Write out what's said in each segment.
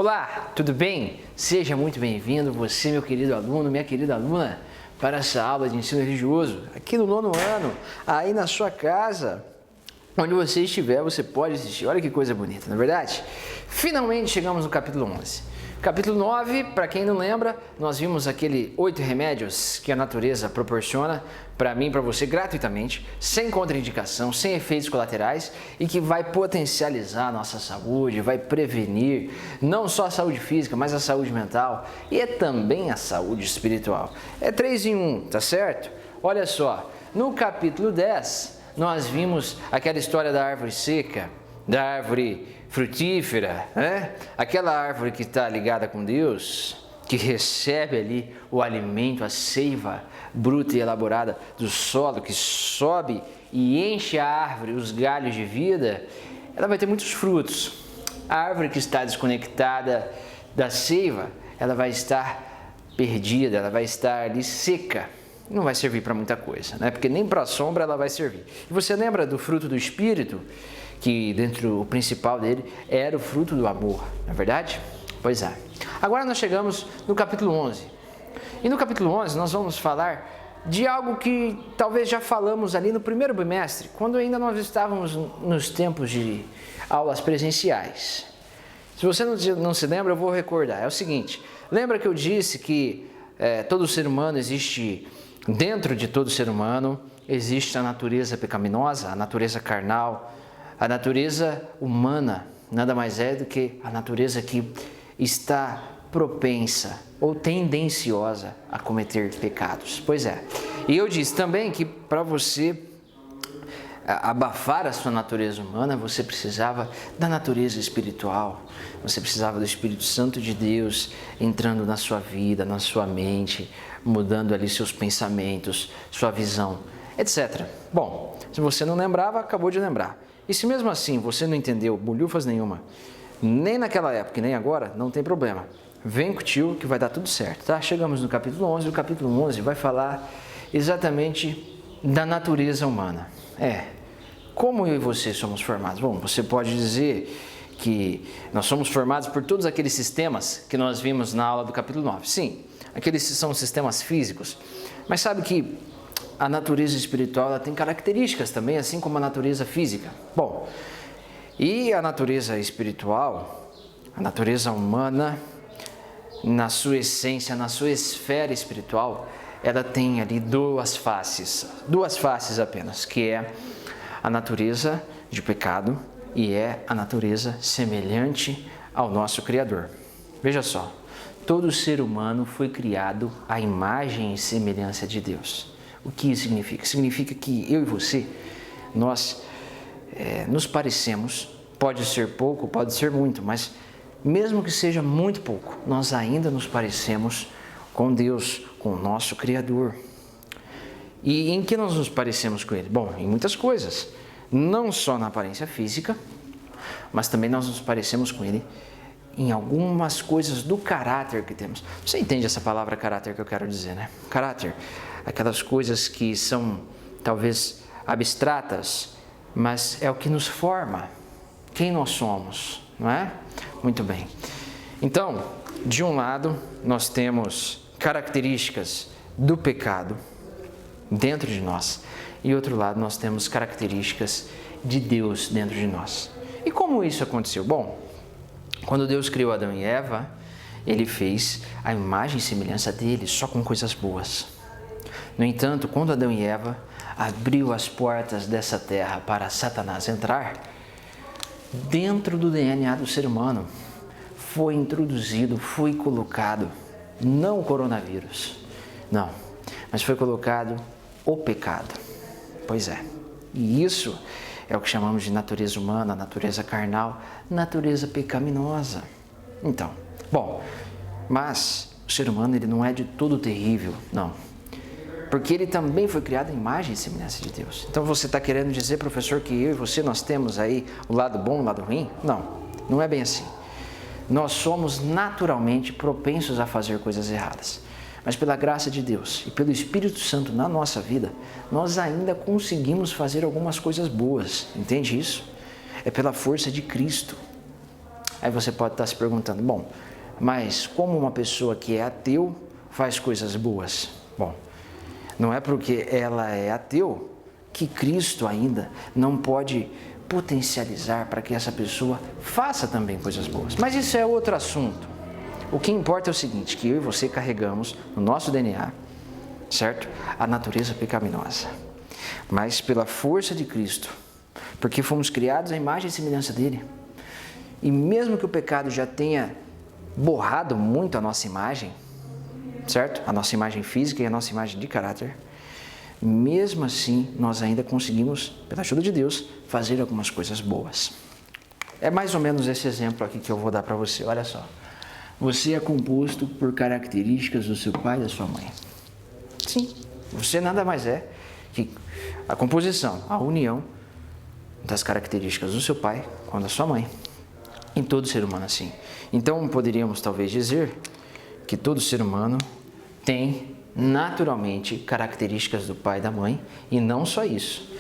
Olá, tudo bem? Seja muito bem-vindo, você, meu querido aluno, minha querida aluna, para essa aula de ensino religioso, aqui no 9º ano, aí na sua casa, onde você estiver, você pode assistir. Olha que coisa bonita, não é verdade? Finalmente chegamos no capítulo 11. Capítulo 9, para quem não lembra, nós vimos aquele 8 remédios que a natureza proporciona para mim e para você gratuitamente, sem contraindicação, sem efeitos colaterais e que vai potencializar a nossa saúde, vai prevenir não só a saúde física, mas a saúde mental e também a saúde espiritual. É 3 em 1, tá certo? Olha só, no capítulo 10, nós vimos aquela história da árvore seca, da árvore frutífera, né? Aquela árvore que está ligada com Deus, que recebe ali o alimento, a seiva bruta e elaborada do solo, que sobe e enche a árvore, os galhos de vida, ela vai ter muitos frutos. A árvore que está desconectada da seiva, ela vai estar perdida, ela vai estar ali seca. Não vai servir para muita coisa, né? Porque nem para a sombra ela vai servir. E você lembra do fruto do Espírito? Que dentro o principal dele era o fruto do amor, não é verdade? Pois é. Agora nós chegamos no capítulo 11. E no capítulo 11 nós vamos falar de algo que talvez já falamos ali no primeiro bimestre, quando ainda nós estávamos nos tempos de aulas presenciais. Se você não se lembra, eu vou recordar. É o seguinte, lembra que eu disse que todo ser humano existe, dentro de todo ser humano, existe a natureza pecaminosa, a natureza carnal. A natureza humana nada mais é do que a natureza que está propensa ou tendenciosa a cometer pecados. Pois é. E eu disse também que para você abafar a sua natureza humana, você precisava da natureza espiritual. Você precisava do Espírito Santo de Deus entrando na sua vida, na sua mente, mudando ali seus pensamentos, sua visão, etc. Bom, se você não lembrava, acabou de lembrar. E se mesmo assim você não entendeu bolhufas nenhuma, nem naquela época e nem agora, não tem problema. Vem com o tio que vai dar tudo certo, tá? Chegamos no capítulo 11, o capítulo 11 vai falar exatamente da natureza humana. Como eu e você somos formados? Bom, você pode dizer que nós somos formados por todos aqueles sistemas que nós vimos na aula do capítulo 9. Sim, aqueles são sistemas físicos, mas sabe que a natureza espiritual ela tem características também, assim como a natureza física. Bom, e a natureza espiritual, a natureza humana, na sua essência, na sua esfera espiritual, ela tem ali duas faces apenas, que é a natureza de pecado e é a natureza semelhante ao nosso Criador. Veja só, todo ser humano foi criado à imagem e semelhança de Deus. O que isso significa? Significa que eu e você, nós nos parecemos, pode ser pouco, pode ser muito, mas mesmo que seja muito pouco, nós ainda nos parecemos com Deus, com o nosso Criador. E em que nós nos parecemos com Ele? Bom, em muitas coisas, não só na aparência física, mas também nós nos parecemos com Ele em algumas coisas do caráter que temos. Você entende essa palavra caráter que eu quero dizer, né? Caráter, aquelas coisas que são talvez abstratas, mas é o que nos forma, quem nós somos, não é? Muito bem. Então, de um lado, nós temos características do pecado dentro de nós, e outro lado, nós temos características de Deus dentro de nós. E como isso aconteceu? Bom, quando Deus criou Adão e Eva, Ele fez a imagem e semelhança dele, só com coisas boas. No entanto, quando Adão e Eva abriu as portas dessa terra para Satanás entrar, dentro do DNA do ser humano foi introduzido, foi colocado, não o coronavírus, não, mas foi colocado o pecado. Pois é, e isso é o que chamamos de natureza humana, natureza carnal, natureza pecaminosa. Então, bom, mas o ser humano ele não é de todo terrível, não. Porque ele também foi criado à imagem e semelhança de Deus. Então você está querendo dizer, professor, que eu e você nós temos aí o lado bom e o lado ruim? Não, não é bem assim. Nós somos naturalmente propensos a fazer coisas erradas. Mas pela graça de Deus e pelo Espírito Santo na nossa vida, nós ainda conseguimos fazer algumas coisas boas. Entende isso? É pela força de Cristo. Aí você pode estar se perguntando, bom, mas como uma pessoa que é ateu faz coisas boas? Bom, não é porque ela é ateu que Cristo ainda não pode potencializar para que essa pessoa faça também coisas boas. Mas isso é outro assunto. O que importa é o seguinte, que eu e você carregamos no nosso DNA, certo? A natureza pecaminosa. Mas pela força de Cristo, porque fomos criados à imagem e semelhança dele. E mesmo que o pecado já tenha borrado muito a nossa imagem, certo? A nossa imagem física e a nossa imagem de caráter, mesmo assim, nós ainda conseguimos, pela ajuda de Deus, fazer algumas coisas boas. É mais ou menos esse exemplo aqui que eu vou dar para você. Olha só. Você é composto por características do seu pai e da sua mãe. Sim, você nada mais é que a composição, a união das características do seu pai com a da sua mãe. Em todo ser humano assim. Então, poderíamos talvez dizer que todo ser humano tem naturalmente características do pai e da mãe, e não só isso,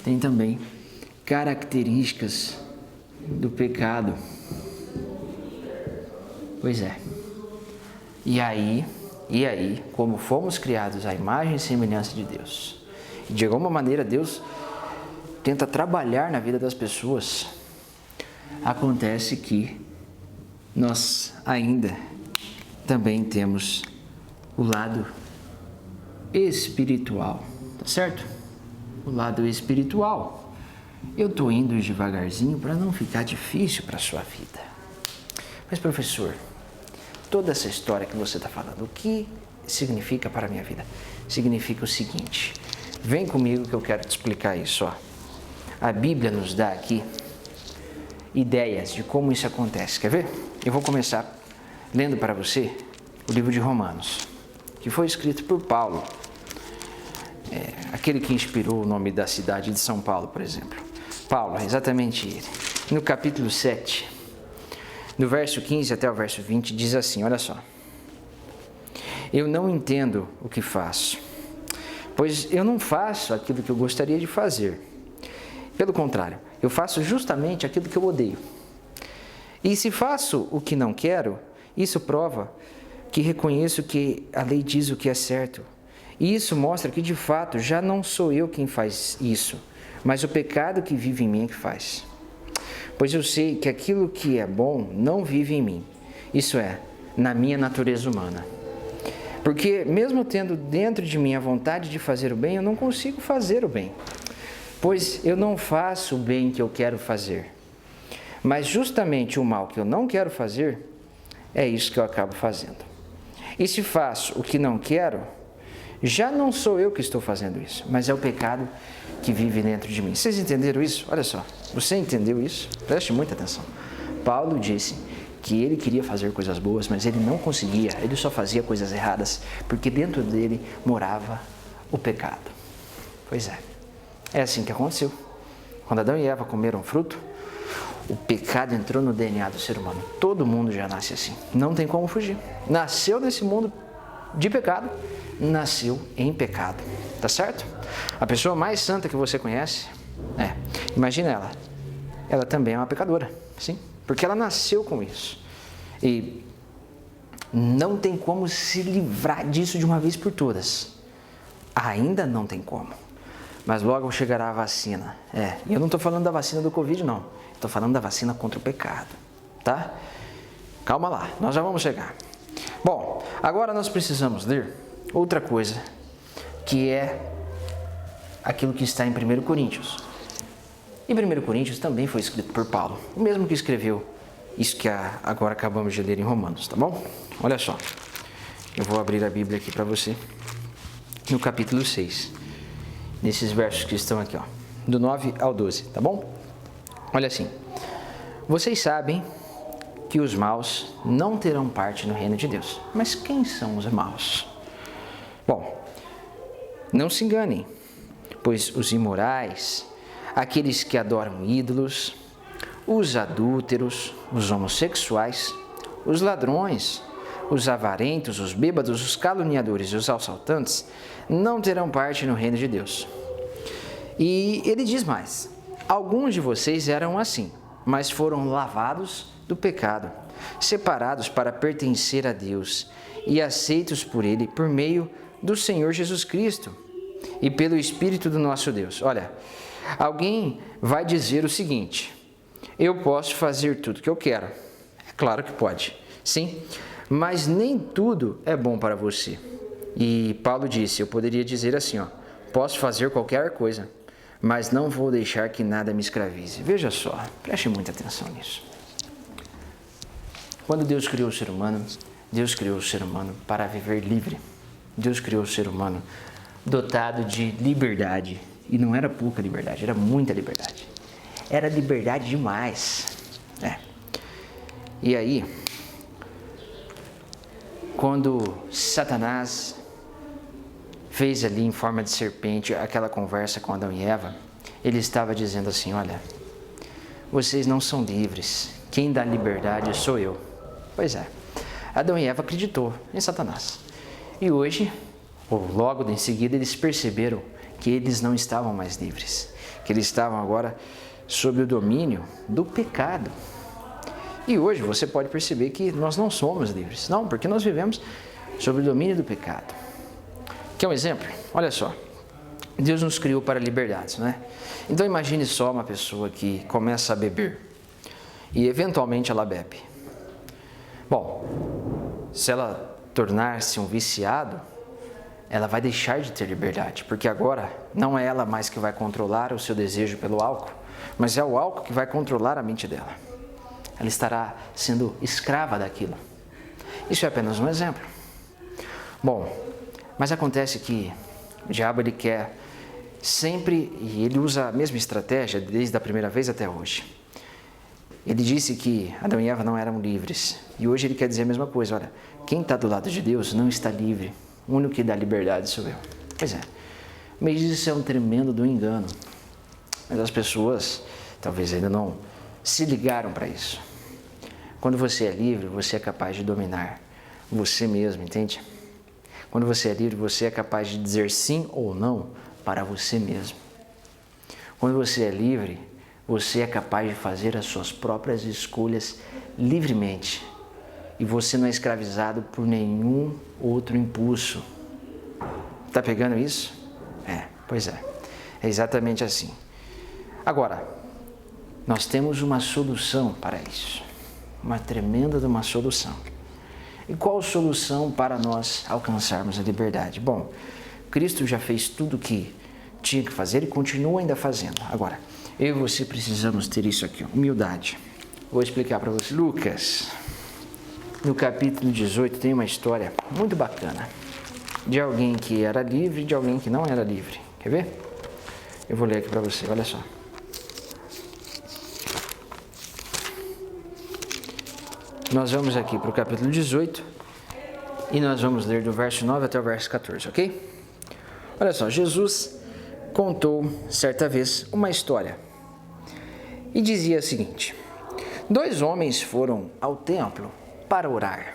tem também características do pecado. Pois é. E aí, como fomos criados à imagem e semelhança de Deus, e de alguma maneira Deus tenta trabalhar na vida das pessoas, acontece que nós ainda também temos o lado espiritual, tá certo? O lado espiritual. Eu estou indo devagarzinho para não ficar difícil para a sua vida. Mas professor, toda essa história que você está falando, o que significa para a minha vida? Significa o seguinte, vem comigo que eu quero te explicar isso. Ó. A Bíblia nos dá aqui ideias de como isso acontece, quer ver? Eu vou começar lendo para você o livro de Romanos, que foi escrito por Paulo, aquele que inspirou o nome da cidade de São Paulo, por exemplo. Paulo, é exatamente ele. No capítulo 7, no verso 15 até o verso 20, diz assim, olha só. Eu não entendo o que faço, pois eu não faço aquilo que eu gostaria de fazer. Pelo contrário, eu faço justamente aquilo que eu odeio. E se faço o que não quero, isso prova que reconheço que a lei diz o que é certo. E isso mostra que, de fato, já não sou eu quem faz isso, mas o pecado que vive em mim é que faz. Pois eu sei que aquilo que é bom não vive em mim, isso é, na minha natureza humana. Porque, mesmo tendo dentro de mim a vontade de fazer o bem, eu não consigo fazer o bem. Pois eu não faço o bem que eu quero fazer. Mas justamente o mal que eu não quero fazer, é isso que eu acabo fazendo. E se faço o que não quero, já não sou eu que estou fazendo isso, mas é o pecado que vive dentro de mim. Vocês entenderam isso? Olha só, você entendeu isso? Preste muita atenção. Paulo disse que ele queria fazer coisas boas, mas ele não conseguia, ele só fazia coisas erradas, porque dentro dele morava o pecado. Pois é assim que aconteceu. Quando Adão e Eva comeram fruto, o pecado entrou no DNA do ser humano. Todo mundo já nasce assim, não tem como fugir. Nasceu nesse mundo de pecado, nasceu em pecado, tá certo? A pessoa mais santa que você conhece, imagina ela também é uma pecadora, sim, porque ela nasceu com isso. E não tem como se livrar disso de uma vez por todas. Ainda não tem como. Mas logo chegará a vacina. E eu não estou falando da vacina do Covid, não. Estou falando da vacina contra o pecado, tá? Calma lá, nós já vamos chegar. Bom, agora nós precisamos ler outra coisa, que é aquilo que está em 1 Coríntios. E 1 Coríntios também foi escrito por Paulo, o mesmo que escreveu isso que agora acabamos de ler em Romanos, tá bom? Olha só, eu vou abrir a Bíblia aqui para você, no capítulo 6, nesses versos que estão aqui, ó, do 9 ao 12, tá bom? Olha assim, vocês sabem que os maus não terão parte no reino de Deus. Mas quem são os maus? Bom, não se enganem, pois os imorais, aqueles que adoram ídolos, os adúlteros, os homossexuais, os ladrões, os avarentos, os bêbados, os caluniadores e os assaltantes não terão parte no reino de Deus. E ele diz mais, alguns de vocês eram assim, mas foram lavados do pecado, separados para pertencer a Deus e aceitos por Ele por meio do Senhor Jesus Cristo e pelo Espírito do nosso Deus. Olha, alguém vai dizer o seguinte: eu posso fazer tudo que eu quero. É claro que pode, sim, mas nem tudo é bom para você. E Paulo disse, eu poderia dizer assim, posso fazer qualquer coisa, mas não vou deixar que nada me escravize. Veja só, preste muita atenção nisso. Quando Deus criou o ser humano, Deus criou o ser humano para viver livre. Deus criou o ser humano dotado de liberdade. E não era pouca liberdade, era muita liberdade. Era liberdade demais. E aí, quando Satanás fez ali em forma de serpente aquela conversa com Adão e Eva, ele estava dizendo assim, olha, vocês não são livres, quem dá liberdade sou eu. Pois é, Adão e Eva acreditou em Satanás. E hoje, ou logo em seguida, eles perceberam que eles não estavam mais livres, que eles estavam agora sob o domínio do pecado. E hoje você pode perceber que nós não somos livres, não, porque nós vivemos sob o domínio do pecado. Quer um exemplo? Olha só, Deus nos criou para liberdades, né? Então imagine só uma pessoa que começa a beber e eventualmente ela bebe. Bom, se ela tornar-se um viciado, ela vai deixar de ter liberdade, porque agora não é ela mais que vai controlar o seu desejo pelo álcool, mas é o álcool que vai controlar a mente dela. Ela estará sendo escrava daquilo. Isso é apenas um exemplo. Bom, mas acontece que o diabo ele quer sempre, e ele usa a mesma estratégia desde a primeira vez até hoje. Ele disse que Adão e Eva não eram livres, e hoje ele quer dizer a mesma coisa. Olha, quem está do lado de Deus não está livre, o único que dá liberdade sou eu. Pois é, mas isso é um tremendo do engano, mas as pessoas talvez ainda não se ligaram para isso. Quando você é livre, você é capaz de dominar você mesmo, entende? Quando você é livre, você é capaz de dizer sim ou não para você mesmo. Quando você é livre, você é capaz de fazer as suas próprias escolhas livremente. E você não é escravizado por nenhum outro impulso. Tá pegando isso? Pois é. É exatamente assim. Agora, nós temos uma solução para isso. Uma tremenda de uma solução. E qual a solução para nós alcançarmos a liberdade? Bom, Cristo já fez tudo o que tinha que fazer e continua ainda fazendo. Agora, eu e você precisamos ter isso aqui, humildade. Vou explicar para você. Lucas, no capítulo 18, tem uma história muito bacana de alguém que era livre e de alguém que não era livre. Quer ver? Eu vou ler aqui para você, olha só. Nós vamos aqui para o capítulo 18 e nós vamos ler do verso 9 até o verso 14, ok? Olha só, Jesus contou certa vez uma história e dizia o seguinte: 2 homens foram ao templo para orar.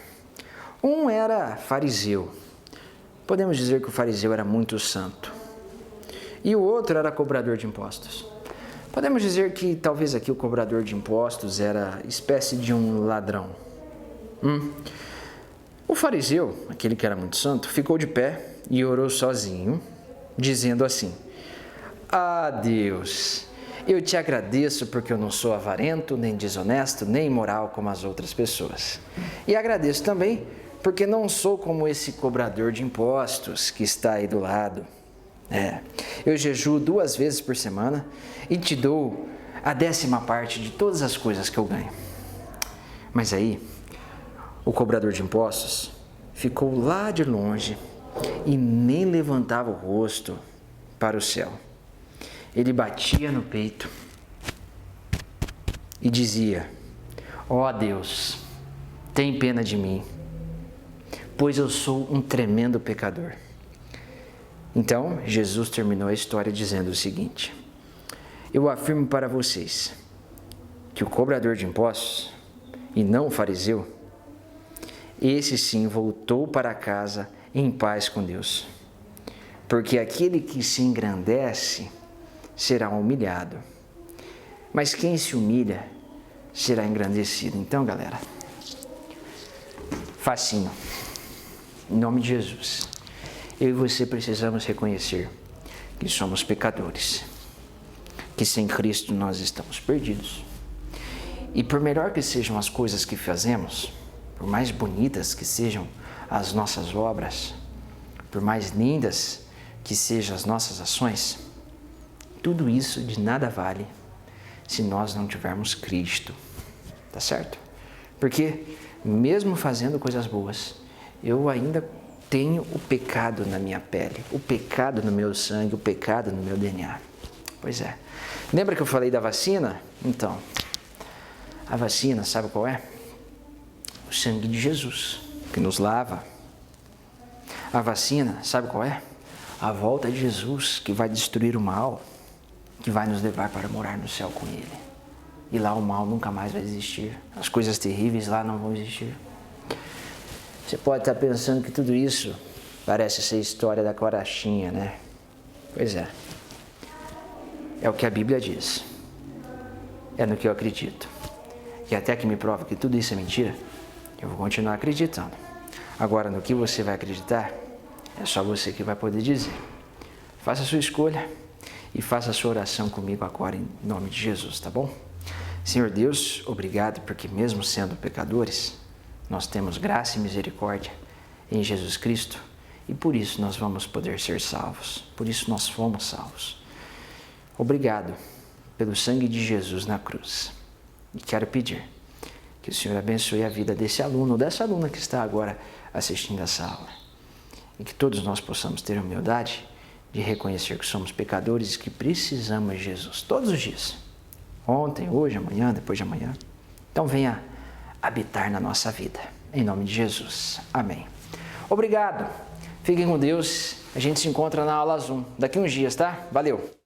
Um era fariseu, podemos dizer que o fariseu era muito santo, e o outro era cobrador de impostos. Podemos dizer que talvez aqui o cobrador de impostos era espécie de um ladrão. O fariseu, aquele que era muito santo, ficou de pé e orou sozinho, dizendo assim: Ah, Deus, eu te agradeço porque eu não sou avarento, nem desonesto, nem imoral como as outras pessoas. E agradeço também porque não sou como esse cobrador de impostos que está aí do lado. Eu jejuo 2 vezes por semana e te dou a 10ª parte de todas as coisas que eu ganho. Mas aí, o cobrador de impostos ficou lá de longe e nem levantava o rosto para o céu. Ele batia no peito e dizia: Ó Deus, tem pena de mim, pois eu sou um tremendo pecador. Então, Jesus terminou a história dizendo o seguinte: Eu afirmo para vocês que o cobrador de impostos, e não o fariseu, esse sim voltou para casa em paz com Deus. Porque aquele que se engrandece será humilhado, mas quem se humilha será engrandecido. Então, galera, facinho. Em nome de Jesus, eu e você precisamos reconhecer que somos pecadores, que sem Cristo nós estamos perdidos. E por melhor que sejam as coisas que fazemos, por mais bonitas que sejam as nossas obras, por mais lindas que sejam as nossas ações, tudo isso de nada vale se nós não tivermos Cristo, tá certo? Porque mesmo fazendo coisas boas, eu ainda tenho o pecado na minha pele, o pecado no meu sangue, o pecado no meu DNA. Pois é. Lembra que eu falei da vacina? Então, a vacina, sabe qual é? O sangue de Jesus, que nos lava. A vacina, sabe qual é? A volta de Jesus, que vai destruir o mal, que vai nos levar para morar no céu com Ele. E lá o mal nunca mais vai existir. As coisas terríveis lá não vão existir. Você pode estar pensando que tudo isso parece ser história da carochinha, né? Pois é. É o que a Bíblia diz. É no que eu acredito. E até que me prova que tudo isso é mentira, eu vou continuar acreditando. Agora, no que você vai acreditar, é só você que vai poder dizer. Faça a sua escolha e faça a sua oração comigo agora em nome de Jesus, tá bom? Senhor Deus, obrigado porque mesmo sendo pecadores, nós temos graça e misericórdia em Jesus Cristo e por isso nós vamos poder ser salvos. Por isso nós fomos salvos. Obrigado pelo sangue de Jesus na cruz. E quero pedir que o Senhor abençoe a vida desse aluno ou dessa aluna que está agora assistindo essa aula. E que todos nós possamos ter a humildade de reconhecer que somos pecadores e que precisamos de Jesus todos os dias. Ontem, hoje, amanhã, depois de amanhã. Então venha habitar na nossa vida. Em nome de Jesus. Amém. Obrigado. Fiquem com Deus. A gente se encontra na aula Zoom daqui uns dias, tá? Valeu!